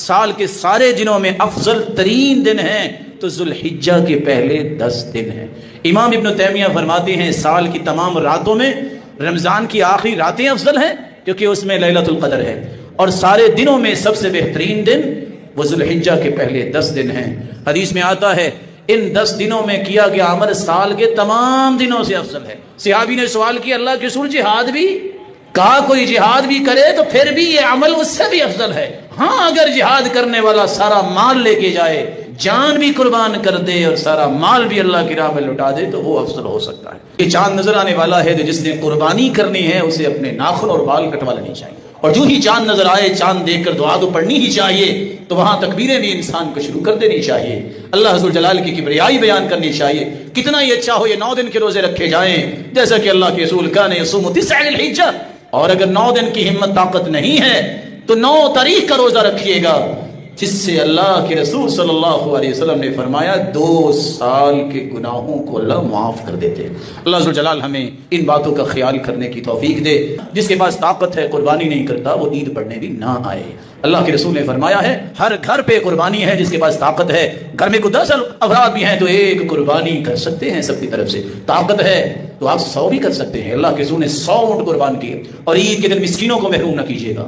سال کے سارے دنوں میں افضل ترین دن ہیں تو ذوالحجہ کے پہلے 10 دن ہیں۔ امام ابن تیمیہ فرماتے ہیں سال کی تمام راتوں میں رمضان کی آخری راتیں افضل ہیں کیونکہ اس میں لیلۃ القدر ہے، اور سارے دنوں میں سب سے بہترین دن وہ ذوالحجہ کے پہلے 10 دن ہیں۔ حدیث میں آتا ہے ان 10 دنوں میں کیا گیا عمل سال کے تمام دنوں سے افضل ہے۔ صحابی نے سوال کیا اللہ کے رسول جہاد بھی؟ کہا کوئی جہاد بھی کرے تو پھر بھی یہ عمل اس سے بھی افضل ہے۔ ہاں اگر جہاد کرنے والا سارا مال لے کے جائے، جان بھی قربان کر دے اور سارا مال بھی اللہ کی راہ میں لٹا دے تو وہ افضل ہو سکتا ہے۔ یہ چاند نظر آنے والا ہے تو جس نے قربانی کرنی ہے اسے اپنے ناخن اور بال کٹوا لینی چاہیے، اور جو ہی چاند نظر آئے چاند دیکھ کر دعا تو پڑھنی ہی چاہیے، تو وہاں تکبیریں بھی انسان کو شروع کر دینی چاہیے، اللہ حضور جلال کی کبریائی بیان کرنی چاہیے۔ کتنا ہی اچھا ہو یہ 9 دن کے روزے رکھے جائیں جیسا کہ اللہ کے رسول کان یصوم 9 الحجہ، اور اگر 9 دن کی ہمت طاقت نہیں ہے تو 9 تاریخ کا روزہ رکھیے گا، جس سے اللہ کے رسول صلی اللہ علیہ وسلم نے فرمایا 2 سال کے گناہوں کو اللہ معاف کر دیتے ہیں۔ اللہ عز و جلال ہمیں ان باتوں کا خیال کرنے کی توفیق دے۔ جس کے پاس طاقت ہے قربانی نہیں کرتا وہ عید پڑھنے بھی نہ آئے۔ اللہ کے رسول نے فرمایا ہے ہر گھر پہ قربانی ہے، جس کے پاس طاقت ہے، گھر میں کوئی 10 افراد بھی ہیں تو 1 قربانی کر سکتے ہیں سب کی طرف سے، طاقت ہے تو آپ 100 بھی کر سکتے ہیں۔ اللہ کے رسول نے 100 اونٹ قربان کیے، اور عید کے دن مسکینوں کو محروم نہ کیجیے گا۔